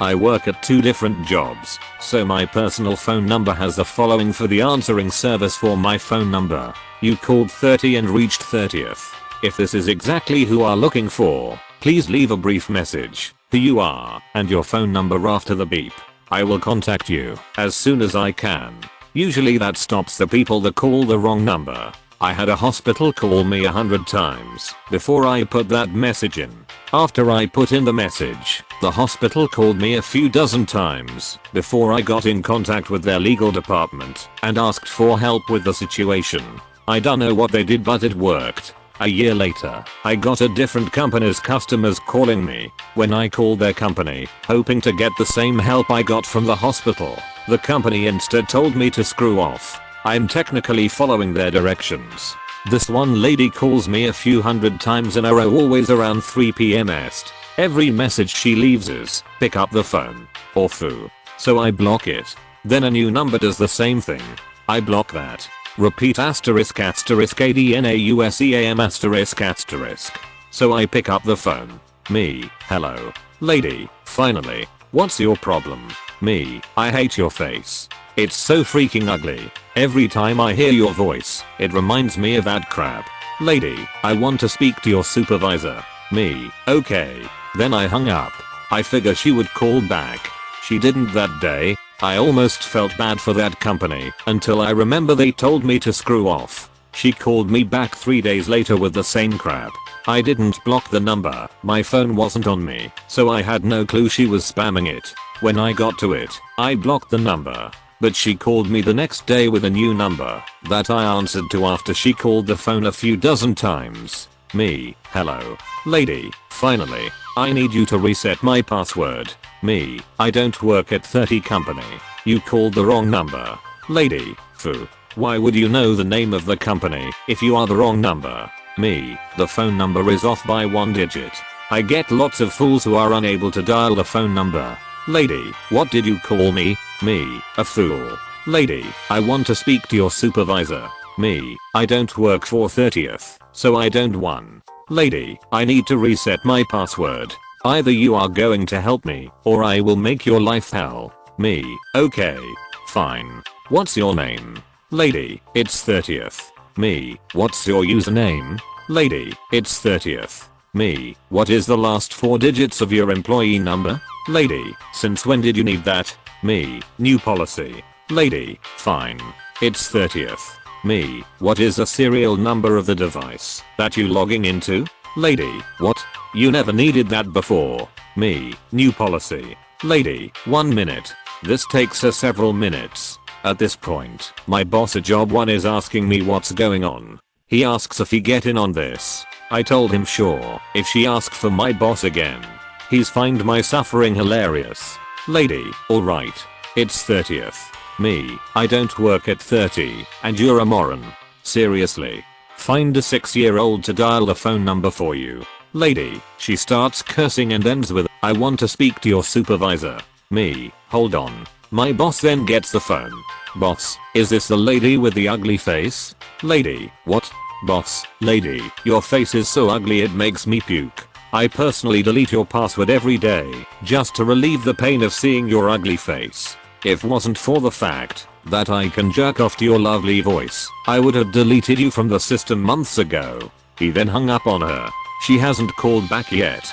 I work at 2 different jobs, so my personal phone number has the following for the answering service for my phone number. You called 30 and reached 30th. If this is exactly who are looking for, please leave a brief message, who you are, and your phone number after the beep. I will contact you as soon as I can. Usually that stops the people that call the wrong number. I had a hospital call me 100 times before I put that message in. After I put in the message, the hospital called me a few dozen times before I got in contact with their legal department and asked for help with the situation. I don't know what they did, but it worked. A year later, I got a different company's customers calling me. When I called their company, hoping to get the same help I got from the hospital, the company instead told me to screw off. I'm technically following their directions. This one lady calls me a few hundred times in a row, always around 3 p.m. est. Every message she leaves is, pick up the phone, or foo. So I block it. Then a new number does the same thing. I block that. Repeat asterisk asterisk ADNAUSEAM asterisk asterisk. So I pick up the phone. Me, hello. Lady, finally. What's your problem? Me, I hate your face. It's so freaking ugly. Every time I hear your voice, it reminds me of that crap. Lady, I want to speak to your supervisor. Me, okay. Then I hung up. I figure she would call back. She didn't that day. I almost felt bad for that company until I remember they told me to screw off. She called me back 3 days later with the same crap. I didn't block the number. My phone wasn't on me, so I had no clue she was spamming it. When I got to it, I blocked the number. But she called me the next day with a new number that I answered to after she called the phone a few dozen times. Me, hello. Lady, finally. I need you to reset my password. Me, I don't work at 30 company. You called the wrong number. Lady, foo. Why would you know the name of the company if you are the wrong number? Me, the phone number is off by 1 digit. I get lots of fools who are unable to dial the phone number. Lady, what did you call me? Me, a fool. Lady, I want to speak to your supervisor. Me, I don't work for 30th, so I don't want. Lady, I need to reset my password. Either you are going to help me, or I will make your life hell. Me, okay. Fine. What's your name? Lady, it's 30th. Me, what's your username? Lady, it's 30th. Me, what is the last 4 digits of your employee number? Lady, since when did you need that? Me, new policy. Lady, fine. It's 30th. Me, what is the serial number of the device that you logging into? Lady, what? You never needed that before. Me, new policy. Lady, 1 minute. This takes her several minutes. At this point, my boss at job 1 is asking me what's going on. He asks if he get in on this. I told him sure, if she asks for my boss again. He's find my suffering hilarious. Lady, alright. It's 30th. Me, I don't work at 30, and you're a moron. Seriously. Find a 6-year-old to dial the phone number for you. Lady, she starts cursing and ends with, I want to speak to your supervisor. Me, hold on. My boss then gets the phone. Boss, is this the lady with the ugly face? Lady, what? Boss, lady, your face is so ugly it makes me puke. I personally delete your password every day just to relieve the pain of seeing your ugly face. If wasn't for the fact that I can jerk off to your lovely voice, I would have deleted you from the system months ago. He then hung up on her. She hasn't called back yet.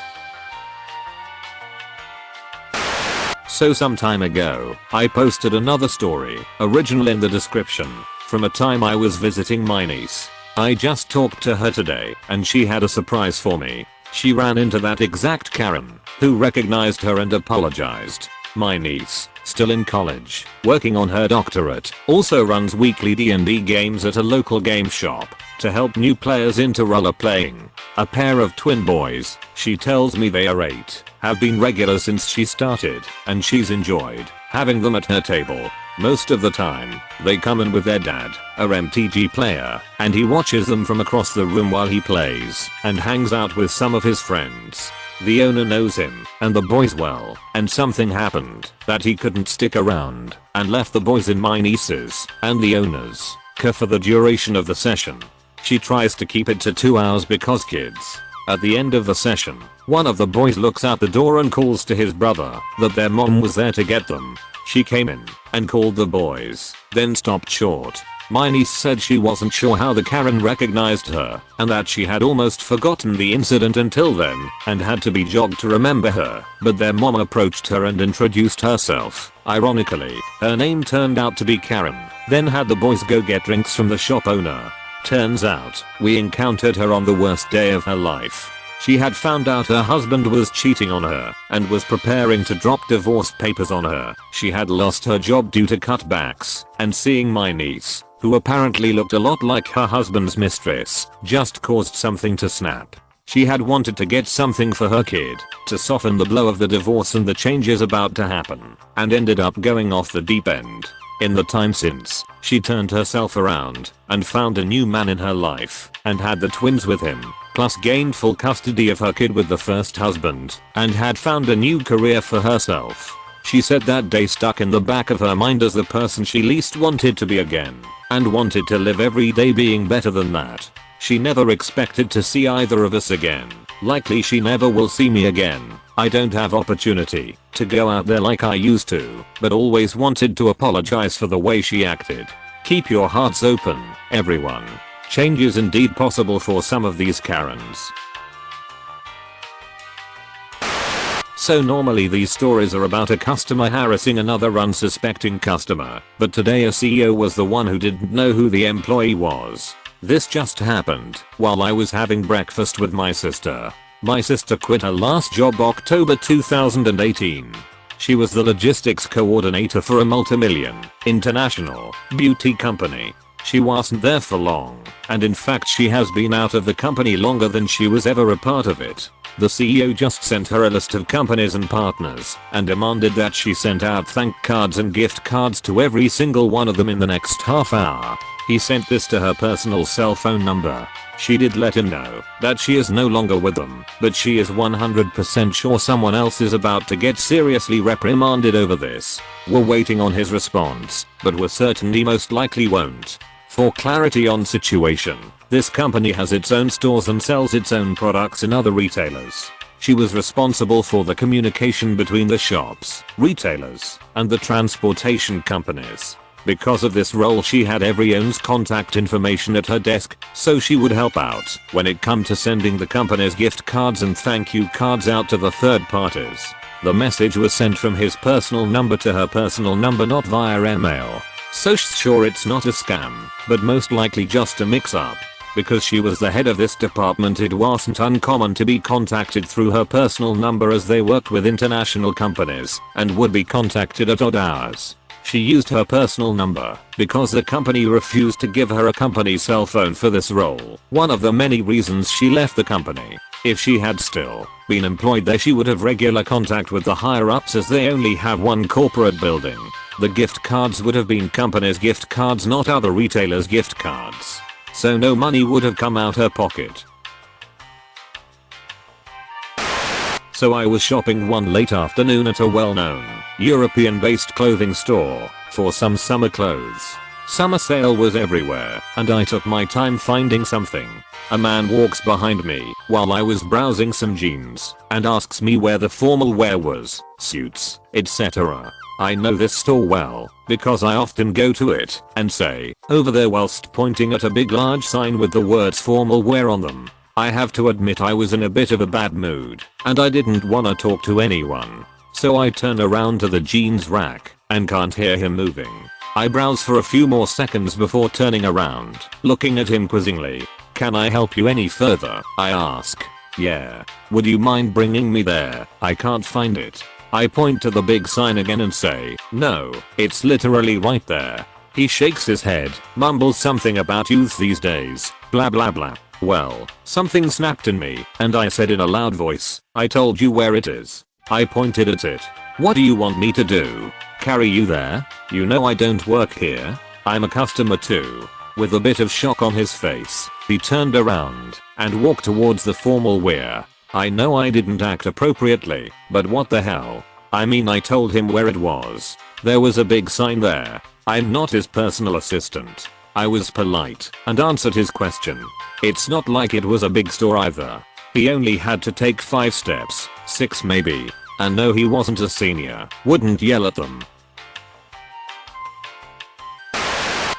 So some time ago, I posted another story, original in the description, from a time I was visiting my niece. I just talked to her today, and she had a surprise for me. She ran into that exact Karen, who recognized her and apologized. My niece, still in college, working on her doctorate, also runs weekly D&D games at a local game shop to help new players into role playing. A pair of twin boys, she tells me they are 8, have been regular since she started, and she's enjoyed having them at her table. Most of the time, they come in with their dad, a MTG player, and he watches them from across the room while he plays and hangs out with some of his friends. The owner knows him and the boys well, and something happened that he couldn't stick around and left the boys in my niece's and the owner's care for the duration of the session. She tries to keep it to 2 hours because kids At the end of the session, one of the boys looks out the door and calls to his brother that their mom was there to get them. She came in and called the boys, then stopped short. My niece said she wasn't sure how the Karen recognized her and that she had almost forgotten the incident until then and had to be jogged to remember her, but their mom approached her and introduced herself. Ironically, her name turned out to be Karen, then had the boys go get drinks from the shop owner. Turns out, we encountered her on the worst day of her life. She had found out her husband was cheating on her and was preparing to drop divorce papers on her. She had lost her job due to cutbacks, and seeing my niece, who apparently looked a lot like her husband's mistress, just caused something to snap. She had wanted to get something for her kid to soften the blow of the divorce and the changes about to happen, and ended up going off the deep end. In the time since, she turned herself around and found a new man in her life and had the twins with him, plus gained full custody of her kid with the first husband and had found a new career for herself. She said that day stuck in the back of her mind as the person she least wanted to be again and wanted to live every day being better than that. She never expected to see either of us again. Likely she never will see me again. I don't have opportunity to go out there like I used to, but always wanted to apologize for the way she acted. Keep your hearts open, everyone. Change is indeed possible for some of these Karens. So normally these stories are about a customer harassing another unsuspecting customer, but today a CEO was the one who didn't know who the employee was. This just happened while I was having breakfast with my sister. My sister quit her last job October 2018. She was the logistics coordinator for a multi-million international beauty company. She wasn't there for long, and in fact she has been out of the company longer than she was ever a part of it. The CEO just sent her a list of companies and partners and demanded that she sent out thank cards and gift cards to every single one of them in the next half hour. He sent this to her personal cell phone number. She did let him know that she is no longer with them, but she is 100% sure someone else is about to get seriously reprimanded over this. We're waiting on his response, but we're certain he most likely won't. For clarity on situation, this company has its own stores and sells its own products in other retailers. She was responsible for the communication between the shops, retailers, and the transportation companies. Because of this role she had everyone's contact information at her desk, so she would help out when it come to sending the company's gift cards and thank you cards out to the third parties. The message was sent from his personal number to her personal number, not via email. So sure it's not a scam, but most likely just a mix-up. Because she was the head of this department, it wasn't uncommon to be contacted through her personal number as they worked with international companies and would be contacted at odd hours. She used her personal number because the company refused to give her a company cell phone for this role. One of the many reasons she left the company. If she had still been employed there, she would have regular contact with the higher ups as they only have one corporate building. The gift cards would have been company's gift cards, not other retailers' gift cards. So no money would have come out her pocket. So I was shopping one late afternoon at a well-known European-based clothing store for some summer clothes. Summer sale was everywhere, and I took my time finding something. A man walks behind me while I was browsing some jeans and asks me where the formal wear was, suits, etc. I know this store well because I often go to it and say, over there, whilst pointing at a big large sign with the words formal wear on them. I have to admit I was in a bit of a bad mood and I didn't wanna talk to anyone. So I turn around to the jeans rack and can't hear him moving. I browse for a few more seconds before turning around, looking at him quizzingly. Can I help you any further? I ask. Yeah. Would you mind bringing me there? I can't find it. I point to the big sign again and say, no, it's literally right there. He shakes his head, mumbles something about youth these days, blah blah blah. Well, something snapped in me, and I said in a loud voice, I told you where it is. I pointed at it. What do you want me to do? Carry you there? You know I don't work here. I'm a customer too. With a bit of shock on his face, he turned around and walked towards the formal wear. I know I didn't act appropriately, but what the hell? I mean, I told him where it was. There was a big sign there. I'm not his personal assistant. I was polite and answered his question. It's not like it was a big store either. He only had to take 5 steps, 6 maybe. And no, he wasn't a senior. Wouldn't yell at them.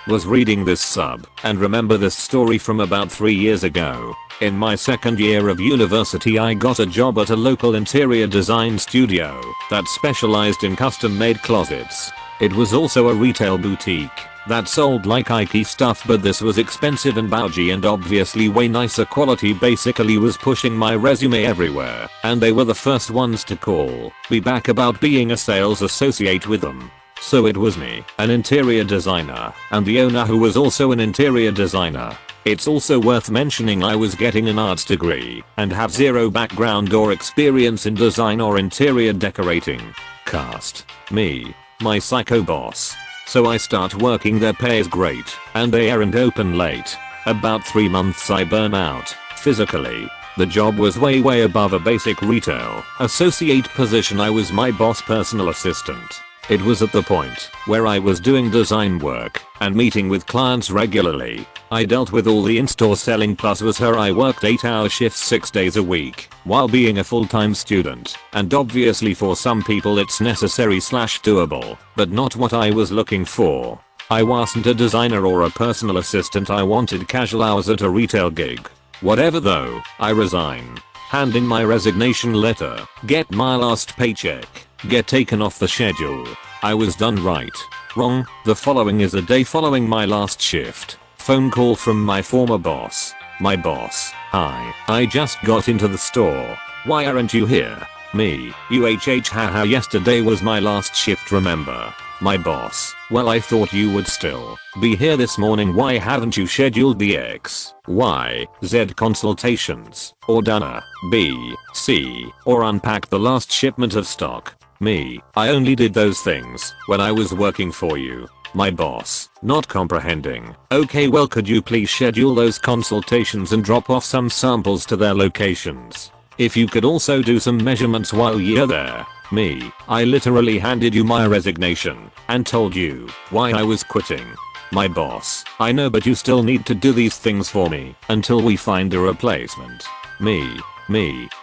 Was reading this sub and remember this story from about 3 years ago. In my second year of university I got a job at a local interior design studio that specialized in custom made closets. It was also a retail boutique that sold like IKEA stuff, but this was expensive and bougie and obviously way nicer quality. Basically was pushing my resume everywhere and they were the first ones to call me back about being a sales associate with them. So it was me, an interior designer, and the owner who was also an interior designer. It's also worth mentioning I was getting an arts degree and have zero background or experience in design or interior decorating. Cast me, my psycho boss. So I start working, their pay is great, and they aren't open late. About 3 months I burn out, physically. The job was way above a basic retail associate position. I was my boss' personal assistant. It was at the point where I was doing design work and meeting with clients regularly. I dealt with all the in-store selling plus was her. I worked 8-hour shifts 6 days a week while being a full-time student, and obviously for some people it's necessary / doable, but not what I was looking for. I wasn't a designer or a personal assistant. I wanted casual hours at a retail gig. Whatever though, I resign. Hand in my resignation letter, get my last paycheck, get taken off the schedule. I was done. Right. Wrong. The following is a day following my last shift. Phone call from my former boss. My boss: hi, I just got into the store. Why aren't you here? Me: UHH haha, yesterday was my last shift, remember? My boss: well, I thought you would still be here this morning. Why haven't you scheduled the X, Y, Z consultations, or done a B, C, or unpacked the last shipment of stock? Me: I only did those things when I was working for you. My boss: not comprehending. Okay, well, could you please schedule those consultations and drop off some samples to their locations? If you could also do some measurements while you're there. Me: I literally handed you my resignation and told you why I was quitting. My boss: I know, but you still need to do these things for me until we find a replacement. Me: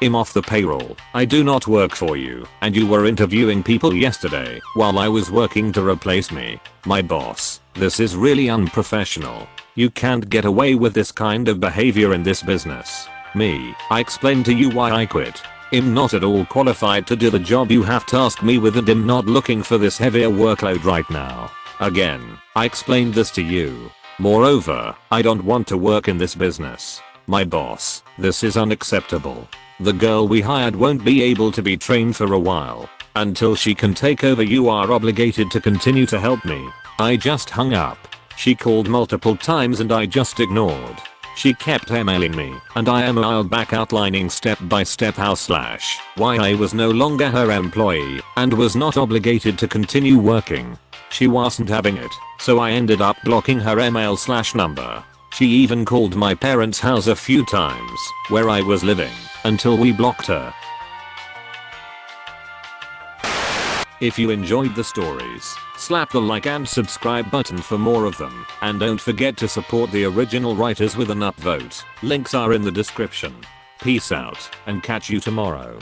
I'm off the payroll. I do not work for you, and you were interviewing people yesterday while I was working to replace me. My boss: this is really unprofessional. You can't get away with this kind of behavior in this business. Me: I explained to you why I quit. I'm not at all qualified to do the job you have tasked me with, and I'm not looking for this heavier workload right now. Again, I explained this to you. Moreover, I don't want to work in this business. My boss: this is unacceptable. The girl we hired won't be able to be trained for a while. Until she can take over, you are obligated to continue to help me. I just hung up. She called multiple times and I just ignored. She kept emailing me and I emailed back outlining step by step how / why I was no longer her employee and was not obligated to continue working. She wasn't having it, so I ended up blocking her email / number. She even called my parents' house a few times where I was living until we blocked her. If you enjoyed the stories, slap the like and subscribe button for more of them, and don't forget to support the original writers with an upvote. Links are in the description. Peace out, and catch you tomorrow.